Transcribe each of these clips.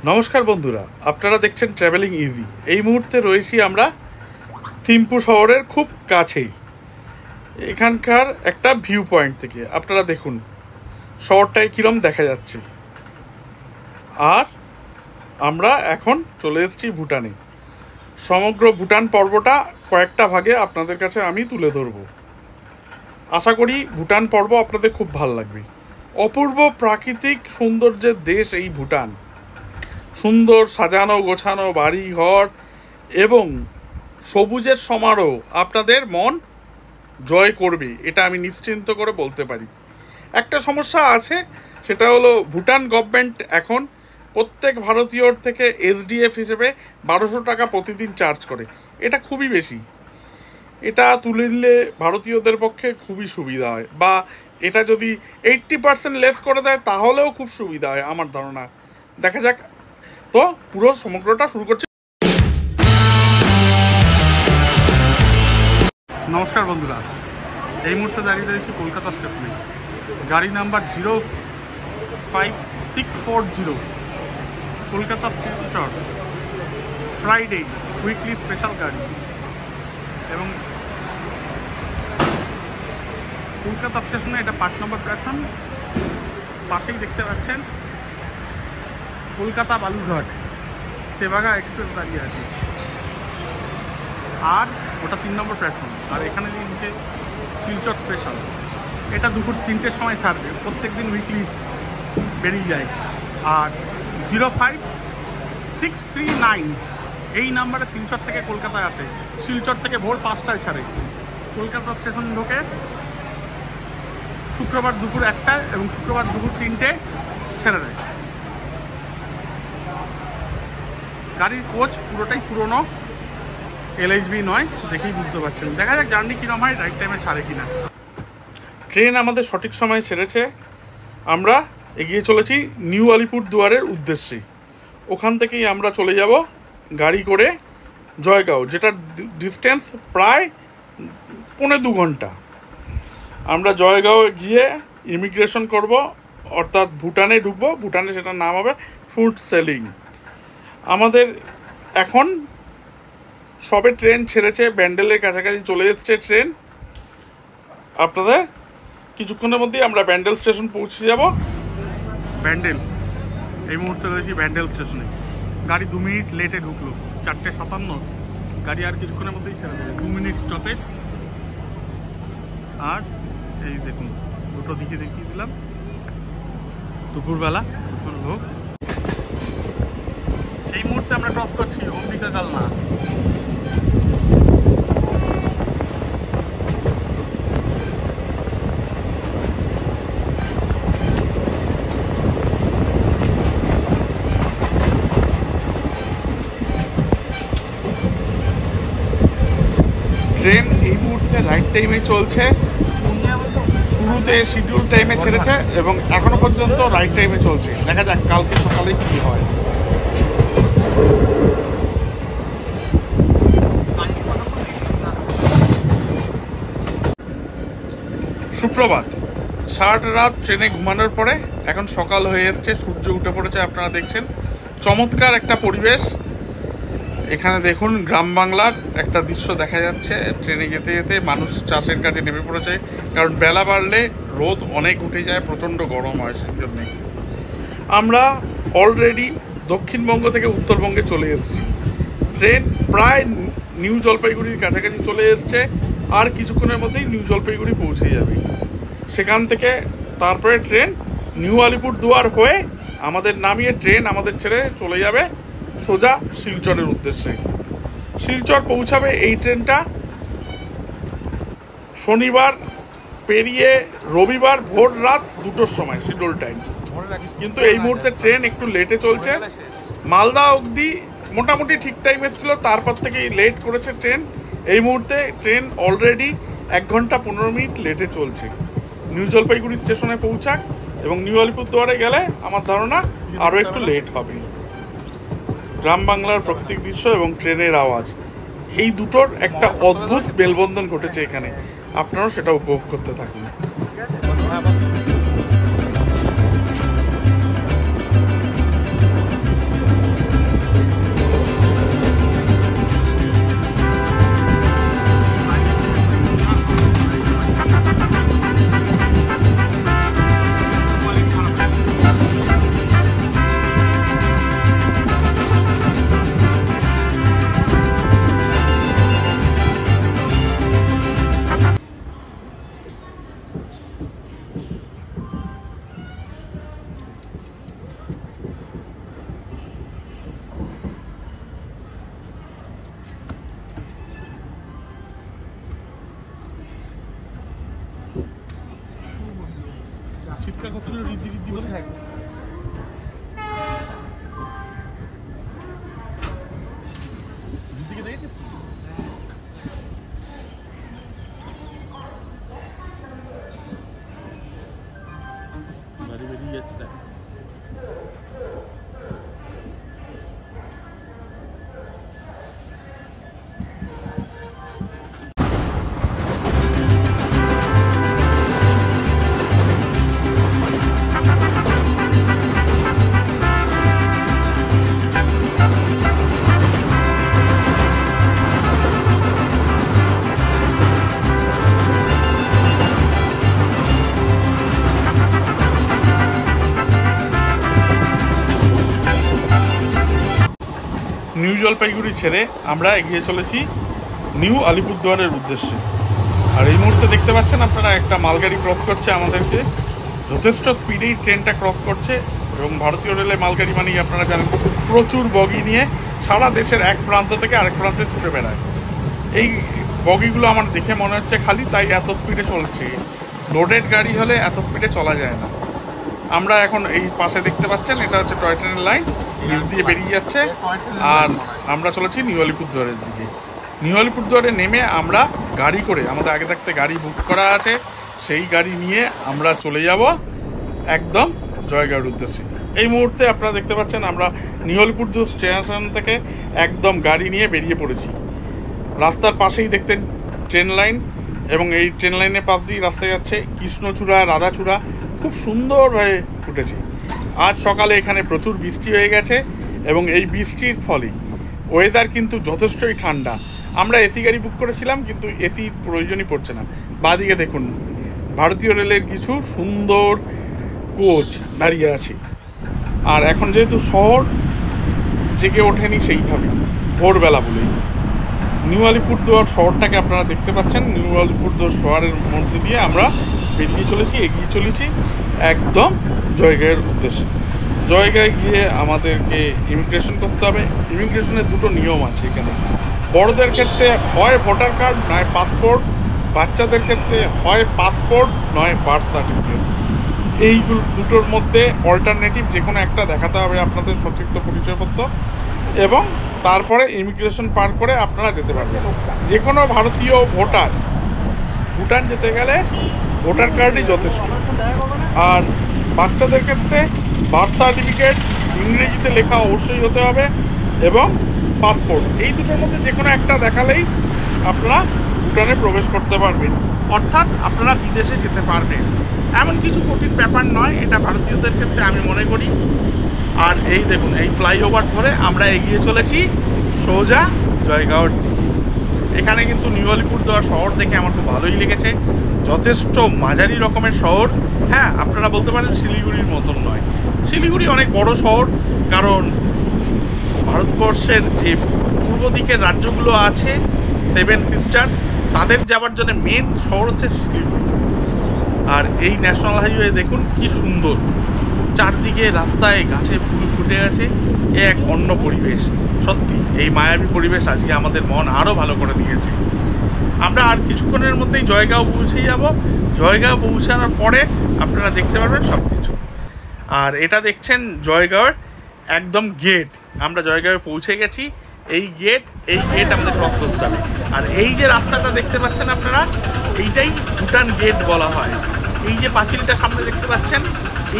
নমস্কার বন্ধুরা, আপনারা দেখছেন ট্রাভেলিং ইজি। এই মুহূর্তে রয়েছি আমরা থিম্পু শহরের খুব কাছেই, এখানকার একটা ভিউ পয়েন্ট থেকে। আপনারা দেখুন শহরটায় কীরকম দেখা যাচ্ছে। আর আমরা এখন চলে এসেছি ভুটানে। সমগ্র ভুটান পর্বটা কয়েকটা ভাগে আপনাদের কাছে আমি তুলে ধরব। আশা করি ভুটান পর্ব আপনাদের খুব ভালো লাগবে। অপূর্ব প্রাকৃতিক সৌন্দর্যের দেশ এই ভুটান। সুন্দর সাজানো গোছানো বাড়ি ঘর এবং সবুজের সমারোহ আপনাদের মন জয় করবে, এটা আমি নিশ্চিন্ত করে বলতে পারি। একটা সমস্যা আছে, সেটা হলো ভুটান গভর্নমেন্ট এখন প্রত্যেক ভারতীয়র থেকে এসডিএফ হিসেবে 1200 টাকা প্রতিদিন চার্জ করে। এটা খুবই বেশি। এটা তুলে নিলে ভারতীয়দের পক্ষে খুবই সুবিধা হয়, বা এটা যদি 80% লেস করে দেয় তাহলেও খুব সুবিধা হয় আমার ধারণা। দেখা যাক, তো পুরো সমগ্রটা শুরু করছি। নমস্কার বন্ধুরা, এই মুহূর্তে দাঁড়িয়ে রয়েছি কলকাতা স্টেশনে। গাড়ি number 05640, Kolkata Silchar Friday weekly special গাড়ি। এবং কলকাতা স্টেশনে এটা 5 নম্বর প্ল্যাটফর্ম। পাশেই দেখতে পাচ্ছেন কলকাতা বালুরঘাট তেভাগা এক্সপ্রেস দাঁড়িয়ে আছে, আর ওটা 3 নম্বর প্ল্যাটফর্ম। আর এখানে দিয়েছে শিলচর স্পেশাল, এটা দুপুর 3টের সময় ছাড়বে, প্রত্যেক দিন উইকলি বেরিয়ে যায়। আর 05639 এই নাম্বারে শিলচর থেকে কলকাতায় আসে। শিলচর থেকে ভোর 5টায় ছাড়ে, কলকাতা স্টেশন ঢোকে শুক্রবার দুপুর 1টায় এবং শুক্রবার দুপুর 3টে ছেড়ে দেয়। গাড়ির কোচ পুরোটাই পুরনো, এলএইচবি নয়, দেখেই বুঝতে পারছেন। দেখা যাক জার্নি কীরকম হয়, রাইট টাইমে ছাড়ে কিনা। ট্রেন আমাদের সঠিক সময়ে ছেড়েছে। আমরা এগিয়ে চলেছি নিউ আলিপুরদুয়ারের উদ্দেশ্যে। ওখান থেকেই আমরা চলে যাব গাড়ি করে জয়গাঁও, যেটার ডিস্টেন্স প্রায় 1.25 ঘন্টা। আমরা জয়গাঁও গিয়ে ইমিগ্রেশন করব, অর্থাৎ ভুটানে ঢুকবো। ভুটানে সেটার নাম হবে ফুড সেলিং। আমাদের এখন সবে ট্রেন ছেড়েছে, ব্যান্ডেলের কাছাকাছি চলে এসছে ট্রেন। আপনাদের কিছুক্ষণের মধ্যেই আমরা ব্যান্ডেল স্টেশন পৌঁছে যাব। ব্যান্ডেল, এই মুহূর্তে রয়েছি ব্যান্ডেল স্টেশনে। গাড়ি 2 মিনিট লেটে ঢুকলো, 4:57। গাড়ি আর কিছুক্ষণের মধ্যেই ছেড়ে দেবে, 2 মিনিট স্টপেজ। আর এই দেখুন, দুটো দিকে দেখিয়ে দিলাম, দুপুরবেলা দুপুর লোক। এই মুহূর্তে আমরা ক্রস করছি অম্বিকা কালনা। ট্রেন এই মুহূর্তে রাইট টাইমে চলছে, শুরুতে শিডিউল টাইমে ছেড়েছে এবং এখনো পর্যন্ত রাইট টাইমে চলছে। দেখা যাক কালকে সকালে কি হয়। সুপ্রভাত। সারাটা রাত ট্রেনে ঘুমানোর পরে এখন সকাল হয়ে এসছে, সূর্য উঠে পড়েছে। আপনারা দেখছেন চমৎকার একটা পরিবেশ। এখানে দেখুন গ্রাম বাংলার একটা দৃশ্য দেখা যাচ্ছে। ট্রেনে যেতে যেতে মানুষ চাষের কাজে নেমে পড়েছে, কারণ বেলা বাড়লে রোদ অনেক উঠে যায়, প্রচণ্ড গরম হয়। সেই জন্যে আমরা অলরেডি দক্ষিণবঙ্গ থেকে উত্তরবঙ্গে চলে এসেছি। ট্রেন প্রায় নিউ জলপাইগুড়ির কাছাকাছি চলে এসছে, আর কিছুক্ষণের মধ্যেই নিউ জলপাইগুড়ি পৌঁছে যাবে। সেখান থেকে তারপরে ট্রেন নিউ আলিপুরদুয়ার হয়ে আমাদের নামিয়ে ট্রেন আমাদের ছেড়ে চলে যাবে সোজা শিলচরের উদ্দেশ্যে। শিলচর পৌঁছাবে এই ট্রেনটা শনিবার পেরিয়ে রবিবার ভোর রাত 2টোর সময় শিডিউল টাইম। কিন্তু এই মুহূর্তে ট্রেন একটু লেটে চলছে। মালদা অবধি মোটামুটি ঠিক টাইম এসেছিল, তারপর থেকেই লেট করেছে ট্রেন। এই মুহূর্তে ট্রেন অলরেডি 1 ঘন্টা 15 মিনিট লেটে চলছে। নিউ জলপাইগুড়ি স্টেশনে পৌঁছাক এবং নিউ আলিপুরদুয়ারে গেলে আমার ধারণা আরও একটু লেট হবে। গ্রাম বাংলার প্রাকৃতিক দৃশ্য এবং ট্রেনের আওয়াজ, এই দুটোর একটা অদ্ভুত মেলবন্ধন ঘটেছে এখানে। আপনারাও সেটা উপভোগ করতে থাকুন। নিউ জলপাইগুড়ি ছেড়ে আমরা এগিয়ে চলেছি নিউ আলিপুরদুয়ারের উদ্দেশ্যে। আর এই মুহূর্তে দেখতে পাচ্ছেন আপনারা একটা মালগাড়ি ক্রস করছে আমাদেরকে, যথেষ্ট স্পিডেই ট্রেনটা ক্রস করছে। এবং ভারতীয় রেলে মালগাড়ি মানেই আপনারা জানেন প্রচুর বগি নিয়ে সারা দেশের এক প্রান্ত থেকে আরেক প্রান্তে ছুটে বেড়ায়। এই বগিগুলো আমার দেখে মনে হচ্ছে খালি, তাই এত স্পিডে চলছে। লোডেড গাড়ি হলে এত স্পিডে চলা যায় না। আমরা এখন এই পাশে দেখতে পাচ্ছেন এটা হচ্ছে টয় ট্রেনের লাইন, নিচ দিয়ে বেরিয়ে যাচ্ছে। আর আমরা চলেছি নিউ আলিপুরদুয়ারের দিকে। নিউ আলিপুরদুয়ারে নেমে আমরা গাড়ি করে, আমাদের আগে থাকতে গাড়ি বুক করা আছে, সেই গাড়ি নিয়ে আমরা চলে যাব একদম জয়গাঁওয়ের উদ্দেশ্যে। এই মুহূর্তে আপনারা দেখতে পাচ্ছেন আমরা নিউ আলিপুরদুয়ার স্টেশন থেকে একদম গাড়ি নিয়ে বেরিয়ে পড়েছি। রাস্তার পাশেই দেখতেন ট্রেন লাইন, এবং এই ট্রেন লাইনের পাশ দিয়ে রাস্তায় যাচ্ছে কৃষ্ণচূড়া, রাধাচূড়া, খুব সুন্দরভাবে ফুটেছে। আজ সকালে এখানে প্রচুর বৃষ্টি হয়ে গেছে, এবং এই বৃষ্টির ফলে ওয়েদার কিন্তু যথেষ্টই ঠান্ডা। আমরা এসি গাড়ি বুক করেছিলাম, কিন্তু এসির প্রয়োজনই পড়ছে না। বাদিকে দেখুন ভারতীয় রেলের কিছু সুন্দর কোচ দাঁড়িয়ে আছে। আর এখন যেহেতু শহর জেগে ওঠেনি সেইভাবেই, ভোরবেলা বলেই নিউ আলিপুরদুয়ার শহরটাকে আপনারা দেখতে পাচ্ছেন। নিউ আলিপুরদুয়ার শহরের মধ্যে দিয়ে আমরা বেরিয়ে চলেছি, এগিয়ে চলেছি একদম জয়গাঁয়ের উদ্দেশ্যে। জয়গাঁয়ে গিয়ে আমাদেরকে ইমিগ্রেশন করতে হবে। ইমিগ্রেশনের দুটো নিয়ম আছে এখানে। বড়দের ক্ষেত্রে হয় ভোটার কার্ড নয় পাসপোর্ট, বাচ্চাদের ক্ষেত্রে হয় পাসপোর্ট নয় বার্থ সার্টিফিকেট। এইগুলো দুটোর মধ্যে অল্টারনেটিভ যে কোনো একটা দেখাতে হবে আপনাদের সংক্ষিপ্ত পরিচয়পত্র, এবং তারপরে ইমিগ্রেশন পার করে আপনারা যেতে পারবেন। যে কোনো ভারতীয় ভোটার ভুটান যেতে গেলে ভোটার কার্ডই যথেষ্ট। আর বাচ্চাদের ক্ষেত্রে বার্থ সার্টিফিকেট ইংরেজিতে লেখা অবশ্যই হতে হবে, এবং পাসপোর্ট। এই দুটোর মধ্যে যে কোনো একটা দেখালেই আপনারা ভুটানে প্রবেশ করতে পারবেন, অর্থাৎ আপনারা বিদেশে যেতে পারবেন। এমন কিছু কঠিন ব্যাপার নয় এটা ভারতীয়দের ক্ষেত্রে, আমি মনে করি। আর এই দেখুন এই ফ্লাইওভার ধরে আমরা এগিয়ে চলেছি সোজা জয়গাঁওয়ের দিকে। এখানে কিন্তু নিউ আলিপুরদুয়ার শহর দেখে আমার খুব ভালোই লেগেছে। যথেষ্ট মাঝারি রকমের শহর। হ্যাঁ, আপনারা বলতে পারেন শিলিগুড়ির মতন নয়। শিলিগুড়ি অনেক বড় শহর, কারণ ভারতবর্ষের যে পূর্ব দিকের রাজ্যগুলো আছে 7 সিস্টার, তাদের যাওয়ার জন্য মেন শহর হচ্ছে শিলিগুড়ি। আর এই ন্যাশনাল হাইওয়ে দেখুন কি সুন্দর, চারদিকে রাস্তায় গাছে ফুল ফুটে আছে, এক অন্য পরিবেশ। সত্যি এই মায়াবী পরিবেশ আজকে আমাদের মন আরও ভালো করে দিয়েছে। আমরা আর কিছুক্ষণের মধ্যেই জয়গাঁও পৌঁছে যাব। জয়গাঁও পৌঁছানোর পরে আপনারা দেখতে পারবেন সব কিছু। আর এটা দেখছেন জয়গাঁওয়ের একদম গেট। আমরা জয়গাঁওয়ে পৌঁছে গেছি। এই গেট আমাদের ক্রস করতে হবে। আর এই যে রাস্তাটা দেখতে পাচ্ছেন আপনারা, এইটাই ভুটান গেট বলা হয়। এই যে পাঁচিলটা সামনে দেখতে পাচ্ছেন,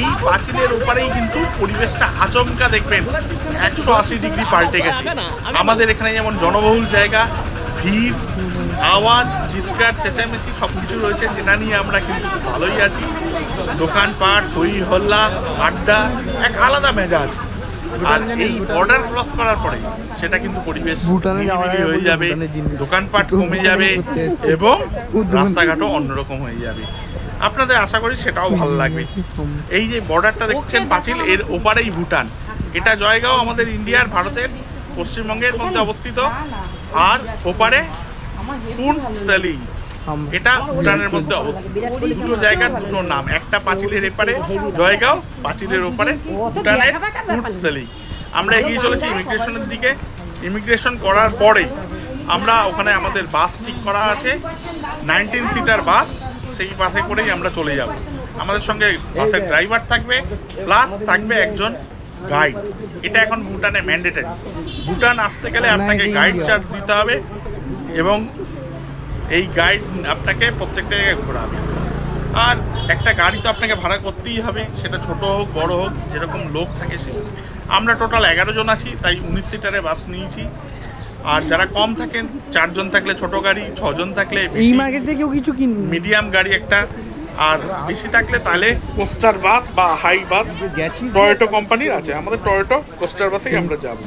এই পাঁচিলের ওপারেই কিন্তু পরিবেশটা আচমকা দেখবেন 180 ডিগ্রি পাল্টে গেছে। আমাদের এখানে যেমন জনবহুল জায়গা, ভিড়, আওয়াজ, চিৎকার, চেঁচামেচি সব কিছু রয়েছে, যেটা নিয়ে আমরা কিন্তু খুব ভালোই আছি। দোকানপাট, হই হল্লা, আড্ডা, এক আলাদা মেজাজ। আর এই বর্ডার ক্রস করার পরে সেটা কিন্তু পরিবেশ নিরিবিলি হয়ে যাবে, দোকানপাট কমে যাবে, এবং রাস্তাঘাটও অন্যরকম হয়ে যাবে। আপনাদের আশা করি সেটাও ভালো লাগবে। এই যে বর্ডারটা দেখছেন পাঁচিল, এর ওপারেই ভুটান। এটা জয়গাঁও আমাদের ইন্ডিয়ার, ভারতের পশ্চিমবঙ্গের মধ্যে অবস্থিত। আর ওপারে ফুনসেলিং, এটা ভুটানের মধ্যে অবস্থিত। দুটো জায়গার দুটো নাম, একটা পাঁচিলের এপারে জয়গাঁও, পাঁচিলের ওপারে ভুটানের ফুনসেলিং। আমরা এগিয়ে চলেছি ইমিগ্রেশনের দিকে। ইমিগ্রেশন করার পরে আমরা ওখানে আমাদের বাস ঠিক করা আছে, 19 সিটার বাস, সেই বাসে করেই আমরা চলে যাব। আমাদের সঙ্গে বাসের ড্রাইভার থাকবে, প্লাস থাকবে একজন গাইড। এটা এখন ভুটানে ম্যান্ডেটারি। ভুটান আসতে গেলে আপনাকে গাইড চার্জ দিতে হবে এবং এই গাইড আপনাকে প্রত্যেকটা জায়গায় ঘোরাবে। আর একটা গাড়ি তো আপনাকে ভাড়া করতেই হবে, সেটা ছোট হোক বড় হোক, যেরকম লোক থাকে সেরকম। আমরা টোটাল 11 জন আছি, তাই 19 সিটারে বাস নিয়েছি। আর যারা কম থাকেন, 4 জন থাকলে ছোট গাড়ি, 6 জন থাকলে মিডিয়াম গাড়ি একটা, আর বেশি থাকলে তাহলে কোস্টার বাস বা হাই বাস টয়োটো কোম্পানির আছে। আমাদের টয়োটো কোস্টার বাসেই আমরা যাব।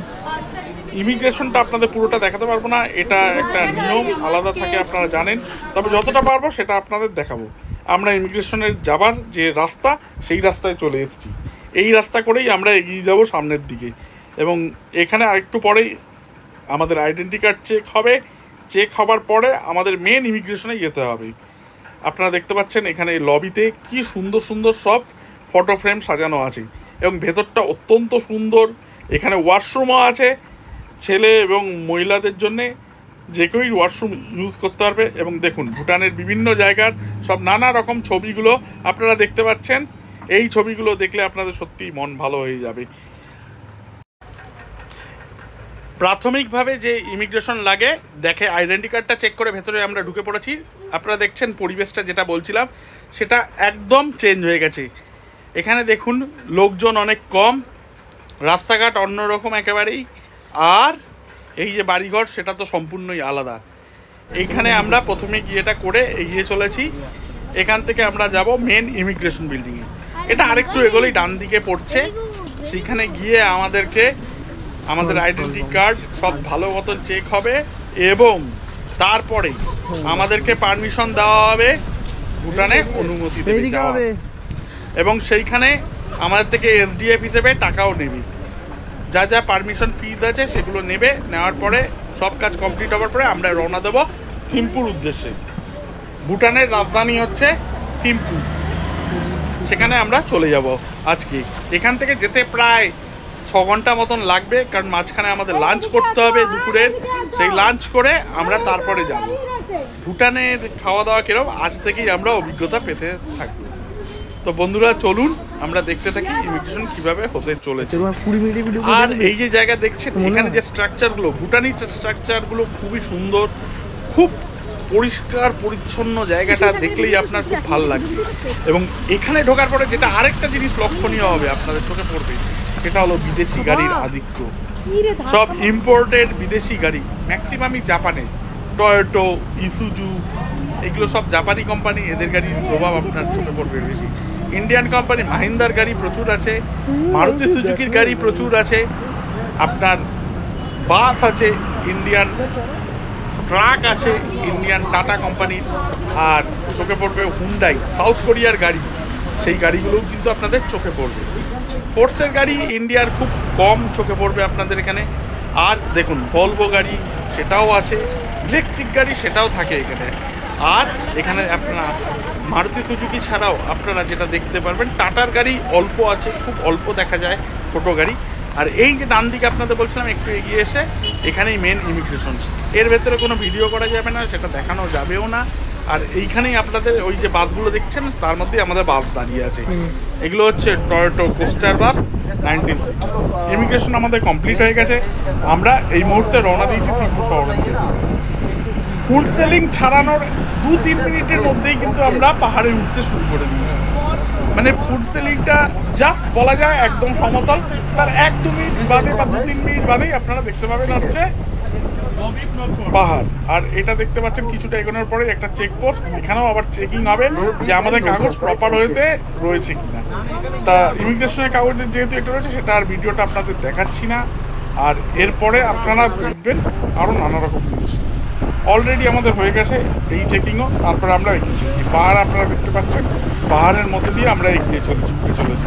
ইমিগ্রেশনটা আপনাদের পুরোটা দেখাতে পারবো না, এটা একটা নিয়ম আলাদা থাকে, আপনারা জানেন। তবে যতটা পারবো সেটা আপনাদের দেখাবো। আমরা ইমিগ্রেশনের যাবার যে রাস্তা, সেই রাস্তায় চলে এসেছি। এই রাস্তা করেই আমরা এগিয়ে যাব সামনের দিকে। এবং এখানে আরেকটু পরেই আমাদের আইডেন্টি কার্ড চেক হবে। চেক হবার পরে আমাদের মেন ইমিগ্রেশনে যেতে হবে। আপনারা দেখতে পাচ্ছেন এখানে লবিতে কি সুন্দর সুন্দর সব ফটো ফ্রেম সাজানো আছে এবং ভেতরটা অত্যন্ত সুন্দর। এখানে ওয়াশরুমও আছে, ছেলে এবং মহিলাদের জন্যে যে কেউই ওয়াশরুম ইউজ করতে পারবে। এবং দেখুন ভুটানের বিভিন্ন জায়গার সব নানা রকম ছবিগুলো আপনারা দেখতে পাচ্ছেন। এই ছবিগুলো দেখলে আপনাদের সত্যিই মন ভালো হয়ে যাবে। প্রাথমিকভাবে যে ইমিগ্রেশন লাগে দেখে আইডেন্টি কার্ডটা চেক করে ভেতরে আমরা ঢুকে পড়েছি। আপনারা দেখছেন পরিবেশটা, যেটা বলছিলাম সেটা একদম চেঞ্জ হয়ে গেছে। এখানে দেখুন লোকজন অনেক কম, রাস্তাঘাট অন্যরকম একেবারেই। আর এই যে বাড়িঘর সেটা তো সম্পূর্ণই আলাদা। এইখানে আমরা প্রথমে গিয়েটা করে এগিয়ে চলেছি। এখান থেকে আমরা যাব মেন ইমিগ্রেশন বিল্ডিংয়ে। এটা আরেকটু এগোলেই ডান দিকে পড়ছে। সেইখানে গিয়ে আমাদের আইডেন্টি কার্ড সব ভালো মতন চেক হবে এবং তারপরে আমাদেরকে পারমিশন দেওয়া হবে ভুটানে অনুমতি দেবে যাওয়া। এবং সেইখানে আমাদের থেকে এসডিএফ হিসেবে টাকাও নেবে। যা যা পারমিশন ফিজ আছে সেগুলো নেবে। নেওয়ার পরে সব কাজ কমপ্লিট হওয়ার পরে আমরা রওনা দেব থিম্পুর উদ্দেশ্যে। ভুটানের রাজধানী হচ্ছে থিম্পু, সেখানে আমরা চলে যাব আজকে। এখান থেকে যেতে প্রায় 6 ঘন্টা মতন লাগবে, কারণ মাঝখানে আমাদের লাঞ্চ করতে হবে দুপুরের। সেই লাঞ্চ করে আমরা তারপরে যাব। ভুটানের খাওয়া দাওয়া কিরকম আজ থেকেই আমরা অভিজ্ঞতা পেতে থাকবো। তো বন্ধুরা চলুন আমরা দেখতে থাকি ইমিগ্রেশন কিভাবে হতে চলেছে। আর এই যে জায়গা দেখছেন এখানে যে স্ট্রাকচারগুলো, ভুটানি স্ট্রাকচারগুলো খুবই সুন্দর, খুব পরিষ্কার পরিচ্ছন্ন। জায়গাটা দেখলেই আপনার খুব ভালো লাগবে। এবং এখানে ঢোকার পরে যেটা আরেকটা জিনিস লক্ষণীয় হবে, আপনাদের চোখে পড়বে, সেটা হলো বিদেশি গাড়ির আধিক্য। সব ইম্পোর্টেড বিদেশি গাড়ি, ম্যাক্সিমামই জাপানের। টয়োটো, ইসুজু, এগুলো সব জাপানি কোম্পানি। এদের গাড়ির প্রভাব আপনার চোখে পড়বে বেশি। ইন্ডিয়ান কোম্পানি মাহিন্দার গাড়ি প্রচুর আছে, মারুতি সুজুকির গাড়ি প্রচুর আছে, আপনার বাস আছে, ইন্ডিয়ান ট্রাক আছে ইন্ডিয়ান টাটা কোম্পানির। আর চোখে পড়বে হুন্ডাই, সাউথ কোরিয়ার গাড়ি। সেই গাড়িগুলোও কিন্তু আপনাদের চোখে পড়বে। ফোর্সের গাড়ি ইন্ডিয়ার খুব কম চোখে পড়বে আপনাদের এখানে। আর দেখুন ভলভো গাড়ি সেটাও আছে, ইলেকট্রিক গাড়ি সেটাও থাকে এখানে। আর এখানে আপনারা মারুতি সুজুকি ছাড়াও আপনারা যেটা দেখতে পারবেন, টাটার গাড়ি অল্প আছে, খুব অল্প দেখা যায় ছোট গাড়ি। আর এই যে ডান দিকে আপনাদের বলছিলাম একটু এগিয়ে এসে, এখানেই মেন ইমিগ্রেশন। এর ভেতরে কোনো ভিডিও করা যাবে না, সেটা দেখানো যাবেও না। আর এইখানেই আপনাদের ওই যে বাসগুলো দেখছেন তার মধ্যেই আমাদের বাস দাঁড়িয়ে আছে। এগুলো হচ্ছে টয়োটো কোস্টার বাস 19 সিটার। ইমিগ্রেশন আমাদের কমপ্লিট হয়ে গেছে। আমরা এই মুহূর্তে রওনা দিয়েছি থিম্পু শহরের থেকে। ফুড সেলিং ছাড়ানোর 2-3 মিনিটের মধ্যেই কিন্তু আমরা পাহাড়ে উঠতে শুরু করে দিয়েছি। মানে ফুড সেলিংটা জাস্ট বলা যায় একদম সমতল, তার 1-2 মিনিট বাদে বা 2-3 মিনিট বাদেই আপনারা দেখতে পাবেন হচ্ছে পাহাড়। আর এটা দেখতে পাচ্ছেন কিছুটা এগোনোর পরে একটা চেকপোস্ট, এখানেও আবার চেকিং হবে যে আমাদের কাগজ প্রপার হতে রয়েছে কিনা। তা ইমিগ্রেশনের কাগজের যেহেতু এটা রয়েছে সেটা আর ভিডিওটা আপনাদের দেখাচ্ছি না। আর এরপরে আপনারা দেখবেন আরও নানা রকম জিনিস। অলরেডি আমাদের হয়ে গেছে এই চেকিংও। তারপরে আমরা এগিয়ে চলেছি। পাহাড় আপনারা দেখতে পাচ্ছেন, পাহাড়ের মধ্যে দিয়ে আমরা এগিয়ে চলেছি, উঠে চলেছি।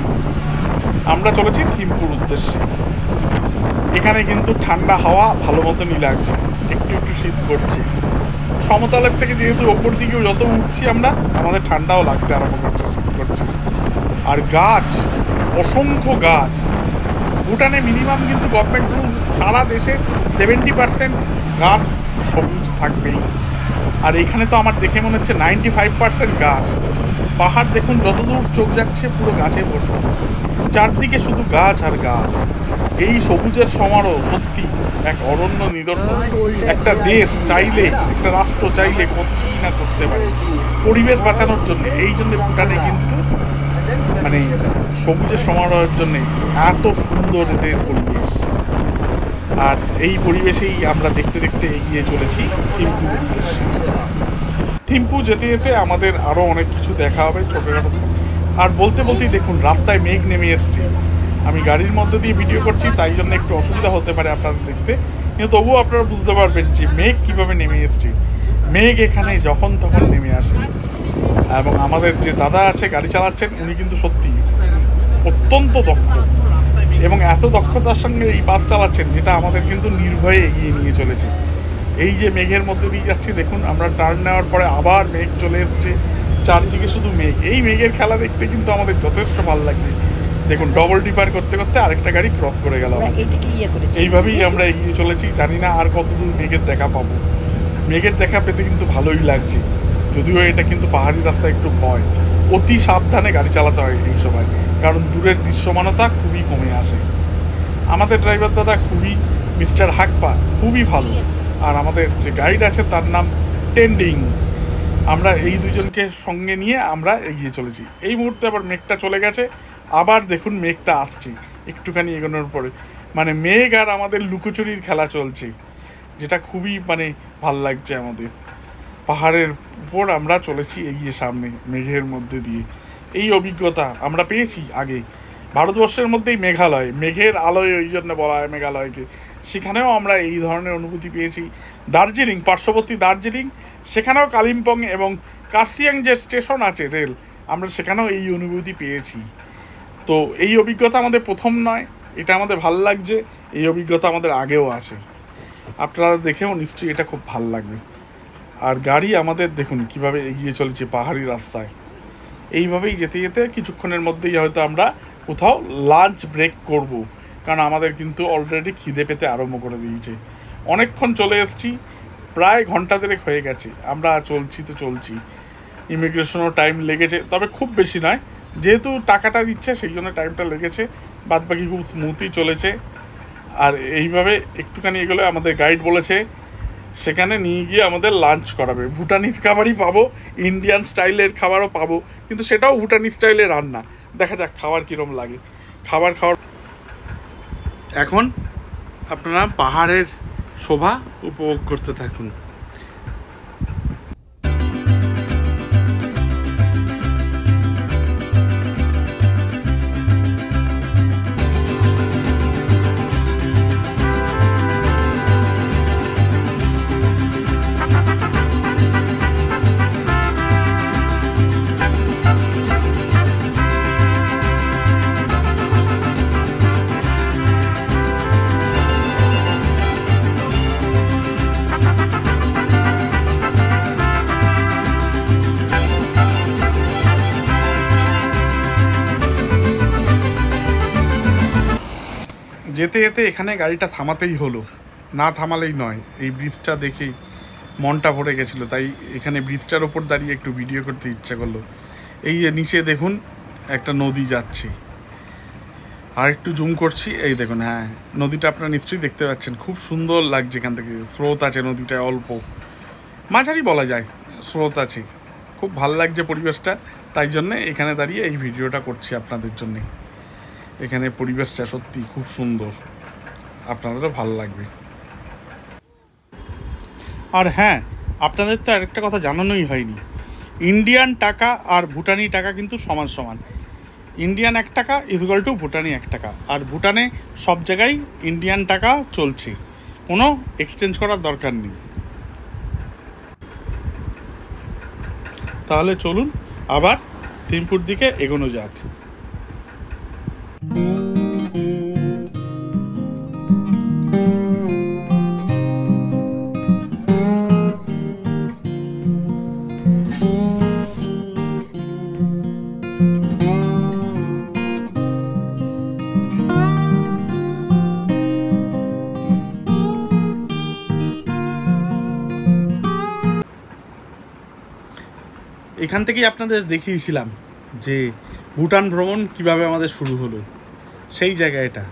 আমরা চলেছি থিম্পুর উদ্দেশ্যে। এখানে কিন্তু ঠান্ডা হাওয়া ভালো মতনই লাগছে, একটু একটু শীত করছে। সমতলের থেকে যেহেতু ওপর দিকেও যত উঠছি আমরা, আমাদের ঠান্ডাও লাগতে আরম্ভ করছে, শীত করছে। আর গাছ, অসংখ্য গাছ। ভুটানে মিনিমাম কিন্তু গভর্নমেন্ট রুল, সারা দেশে 70% গাছ সবুজ থাকবেই। আর এইখানে তো আমার দেখে মনে হচ্ছে 95% গাছ। পাহাড় দেখুন, যতদূর চোখ যাচ্ছে পুরো গাছে ভর্তি, চারদিকে শুধু গাছ আর গাছ। এই সবুজের সমারোহ সত্যি এক অরণ্য নিদর্শন। একটা দেশ চাইলে, একটা রাষ্ট্র চাইলে কত কি না করতে পারে পরিবেশ বাঁচানোর জন্য। এই জন্য ভুটানে কিন্তু মানে সবুজের সমারোহের জন্যে এত সুন্দর এদের পরিবেশ। আর এই পরিবেশেই আমরা দেখতে দেখতে এগিয়ে চলেছি থিম্পুর উদ্দেশ্যে। থিম্পু যেতে যেতে আমাদের আরও অনেক কিছু দেখা হবে ছোটোখাটো। আর বলতে বলতেই দেখুন রাস্তায় মেঘ নেমে এসছে। আমি গাড়ির মধ্যে দিয়ে ভিডিও করছি, তাই জন্য একটু অসুবিধা হতে পারে আপনাদের দেখতে, কিন্তু তবুও আপনারা বুঝতে পারবেন যে মেঘ কীভাবে নেমে এসছে। মেঘ এখানে যখন তখন নেমে আসে। এবং আমাদের যে দাদা আছে গাড়ি চালাচ্ছেন, উনি কিন্তু সত্যি অত্যন্ত দক্ষ, এবং এত দক্ষতার সঙ্গে এই বাস চালাচ্ছেন যেটা আমাদের কিন্তু নির্ভয়ে এগিয়ে নিয়ে চলেছে। এই যে মেঘের মধ্যে দিয়ে যাচ্ছি দেখুন, আমরা টার্ন নেওয়ার পরে আবার মেঘ চলে এসছে, চারদিকে শুধু মেঘ। এই মেঘের খেলা দেখতে কিন্তু আমাদের যথেষ্ট ভালো লাগছে। দেখুন ডবল ডিপার করতে করতে আরেকটা গাড়ি ক্রস করে গেল। এইভাবেই আমরা এগিয়ে চলেছি, জানি না আর কতদূর মেঘের দেখা পাবো। মেঘের দেখা পেতে কিন্তু ভালোই লাগছে, যদিও এটা কিন্তু পাহাড়ি রাস্তা, একটু ভয়। অতি সাবধানে গাড়ি চালাতে হয় এই সময়, কারণ দূরের দৃশ্যমানতা খুবই কমে আসে। আমাদের ড্রাইভার দাদা খুবই, মিস্টার হাকপা, খুবই ভালো। আর আমাদের যে গাইড আছে তার নাম টেন্ডিং। আমরা এই দুজনকে সঙ্গে নিয়ে আমরা এগিয়ে চলেছি। এই মুহূর্তে আবার মেঘটা চলে গেছে, আবার দেখুন মেঘটা আসছে একটুখানি এগোনোর পরে। মানে মেঘ আর আমাদের লুকোচুরির খেলা চলছে, যেটা খুবই মানে ভাল লাগছে আমাদের। পাহাড়ের উপর আমরা চলেছি এগিয়ে সামনে মেঘের মধ্যে দিয়ে। এই অভিজ্ঞতা আমরা পেয়েছি আগে ভারতবর্ষের মধ্যেই মেঘালয়, মেঘের আলোয় ওই জন্য বলা হয় মেঘালয়কে। সেখানেও আমরা এই ধরনের অনুভূতি পেয়েছি। দার্জিলিং, পার্শ্ববর্তী দার্জিলিং, সেখানেও কালিম্পং এবং কার্সিয়াং যে স্টেশন আছে রেল, আমরা সেখানেও এই অনুভূতি পেয়েছি। তো এই অভিজ্ঞতা আমাদের প্রথম নয়, এটা আমাদের ভাল লাগছে। এই অভিজ্ঞতা আমাদের আগেও আছে, আপনারা দেখেও নিশ্চয়ই এটা খুব ভাল লাগবে। আর গাড়ি আমাদের দেখুন কিভাবে এগিয়ে চলেছে পাহাড়ি রাস্তায়। এইভাবেই যেতে যেতে কিছুক্ষণের মধ্যেই হয়তো আমরা কোথাও লাঞ্চ ব্রেক করব, কারণ আমাদের কিন্তু অলরেডি খিদে পেতে আরম্ভ করে দিয়েছে। অনেকক্ষণ চলে এসেছি, প্রায় ঘন্টা দেড়েক হয়ে গেছে আমরা চলছি। ইমিগ্রেশনও টাইম লেগেছে, তবে খুব বেশি নয়, যেহেতু টাকাটা দিচ্ছে সেই জন্য টাইমটা লেগেছে। বাদবাকি খুব স্মুথই চলেছে। আর এইভাবে একটুখানি এগুলো আমাদের গাইড বলেছে সেখানে নিয়ে গিয়ে আমাদের লাঞ্চ করাবে। ভুটানিজ খাবারই পাবো, ইন্ডিয়ান স্টাইলের খাবারও পাবো, কিন্তু সেটাও ভুটানি স্টাইলে রান্না। দেখা যাক খাবার কীরকম লাগে। খাওয়ার এখন আপনারা পাহাড়ের শোভা উপভোগ করতে থাকুন। যেতে যেতে এখানে গাড়িটা থামাতেই হলো, না থামালেই নয়। এই ব্রিজটা দেখেই মনটা ভরে গেছিলো, তাই এখানে ব্রিজটার ওপর দাঁড়িয়ে একটু ভিডিও করতে ইচ্ছা করলো। এই নিচে দেখুন একটা নদী যাচ্ছে, আর একটু জুম করছি, এই দেখুন, হ্যাঁ নদীটা আপনারা নিশ্চয়ই দেখতে পাচ্ছেন। খুব সুন্দর লাগছে এখান থেকে, স্রোত আছে নদীটায়, অল্প মাঝারি বলা যায় স্রোত আছে। খুব ভাল লাগছে পরিবেশটা, তাই জন্যে এখানে দাঁড়িয়ে এই ভিডিওটা করছি আপনাদের জন্যে। এখানে পরিবেশটা সত্যি খুব সুন্দর, আপনাদেরও ভালো লাগবে। আর হ্যাঁ, আপনাদের তো আরেকটা কথা জানানোই হয়নি, ইন্ডিয়ান টাকা আর ভুটানি টাকা কিন্তু সমান সমান। ইন্ডিয়ান 1 টাকা ইকুয়াল টু ভুটানি 1 টাকা। আর ভুটানে সব জায়গায় ইন্ডিয়ান টাকা চলছে, কোনো এক্সচেঞ্জ করার দরকার নেই। তাহলে চলুন আবার থিম্পুর দিকে এগোনো যাক। এখান থেকেই আপনাদের দেখিয়েছিলাম যে ভুটান ভ্রমণ কিভাবে আমাদের শুরু হলো, সেই জায়গা এটা।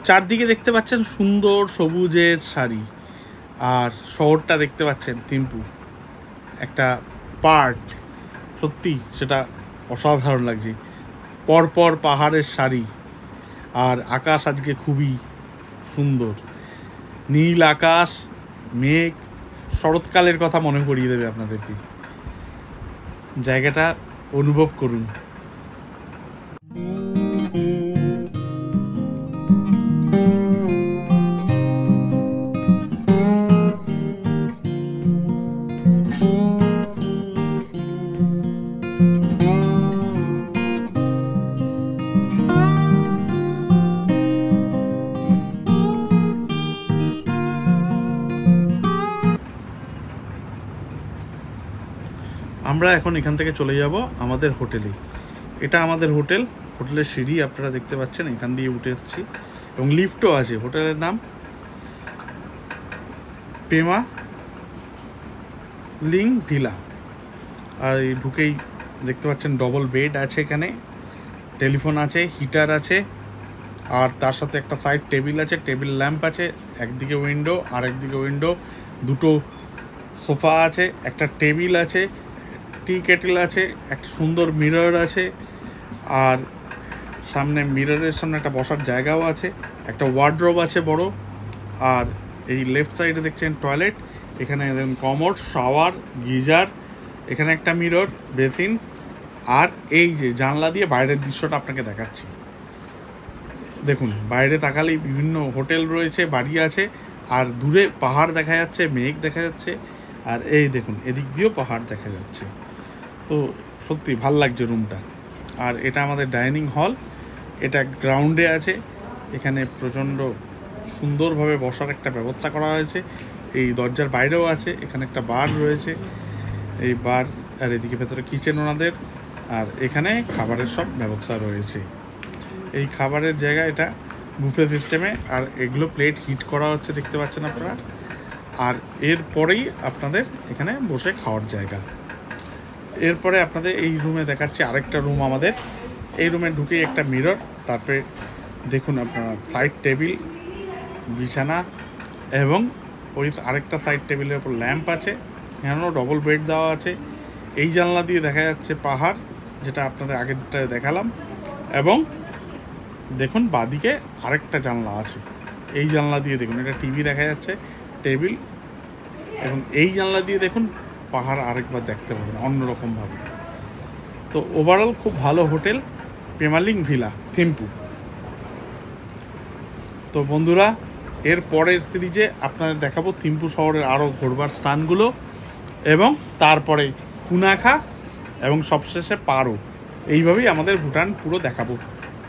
চারদিকে দেখতে পাচ্ছেন সুন্দর সবুজের সারি, আর শহরটা দেখতে পাচ্ছেন থিম্পু, একটা পার্ক, সত্যি সেটা অসাধারণ লাগছে। পরপর পাহাড়ের সারি, আর আকাশ আজকে খুবই সুন্দর, নীল আকাশ, মেঘ, শরৎকালের কথা মনে করিয়ে দেবে আপনাদেরকে। জায়গাটা অনুভব করুন। আমরা এখন এখান থেকে চলে যাব আমাদের হোটেলে। এটা আমাদের হোটেল, হোটেলের সিঁড়ি আপনারা দেখতে পাচ্ছেন, এখান দিয়ে উঠে এসেছি, এবং লিফটও আছে। হোটেলের নাম পেমালিং ভিলা। আর এই ঢুকেই দেখতে পাচ্ছেন ডবল বেড আছে, এখানে টেলিফোন আছে, হিটার আছে, আর তার সাথে একটা সাইড টেবিল আছে, টেবিল ল্যাম্প আছে, একদিকে উইন্ডো আর একদিকে উইন্ডো, দুটো সোফা আছে, একটা টেবিল আছে, টি কেটেল আছে, একটা সুন্দর মিরর আছে, আর সামনে মিররের সামনে একটা বসার জায়গাও আছে, একটা ওয়ার্ড্রোব আছে বড়। আর এই লেফট সাইডে দেখছেন টয়লেট, এখানে দেখুন কমোড, শাওয়ার, গিজার, এখানে একটা মিরর, বেসিন, আর এই যে জানলা দিয়ে বাইরের দৃশ্যটা আপনাকে দেখাচ্ছি। দেখুন বাইরে তাকালেই বিভিন্ন হোটেল রয়েছে, বাড়ি আছে, আর দূরে পাহাড় দেখা যাচ্ছে, মেঘ দেখা যাচ্ছে, আর এই দেখুন এদিক দিয়েও পাহাড় দেখা যাচ্ছে। তো সত্যি ভাল লাগছে রুমটা। আর এটা আমাদের ডাইনিং হল, এটা গ্রাউন্ডে আছে, এখানে প্রচণ্ড সুন্দরভাবে বসার একটা ব্যবস্থা করা হয়েছে। এই দরজার বাইরেও আছে, এখানে একটা বার রয়েছে, এই বার, আর এদিকে ভেতরে কিচেন ওনাদের, আর এখানে খাবারের সব ব্যবস্থা রয়েছে। এই খাবারের জায়গা এটা বুফে সিস্টেমে, আর এগুলো প্লেট হিট করা হচ্ছে দেখতে পাচ্ছেন আপনারা। আর এরপরেই আপনাদের এখানে বসে খাওয়ার জায়গা। এরপরে আপনাদের এই রুমে দেখাচ্ছি আরেকটা রুম আমাদের। এই রুমে ঢুকেই একটা মিরর, তারপরে দেখুন আপনারা সাইড টেবিল, বিছানা, এবং ওই আরেকটা সাইড টেবিলের ওপর ল্যাম্প আছে, এখানেও ডবল বেড দেওয়া আছে। এই জানলা দিয়ে দেখা যাচ্ছে পাহাড়, যেটা আপনাদের আগেরটায় দেখালাম, এবং দেখুন বাদিকে আরেকটা জানলা আছে, এই জানলা দিয়ে দেখুন এটা টিভি দেখা যাচ্ছে, টেবিল, এবং এই জানলা দিয়ে দেখুন পাহাড় আরেকবার দেখতে পাবেন অন্যরকমভাবে। তো ওভারঅল খুব ভালো হোটেল, পেমালিং ভিলা, থিম্পু। তো বন্ধুরা, এর পরের সিরিজে আপনাদের দেখাবো থিম্পু শহরের আরও ঘোরবার স্থানগুলো, এবং তারপরে পুনাখা, এবং সবশেষে পারো। এইভাবেই আমাদের ভুটান পুরো দেখাবো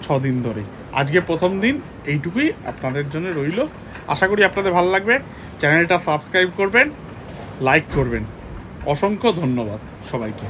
6 দিন ধরে। আজকে প্রথম দিন, এইটুকুই আপনাদের জন্য রইল। আশা করি আপনাদের ভালো লাগবে। চ্যানেলটা সাবস্ক্রাইব করবেন, লাইক করবেন। অসংখ্য ধন্যবাদ সবাইকে।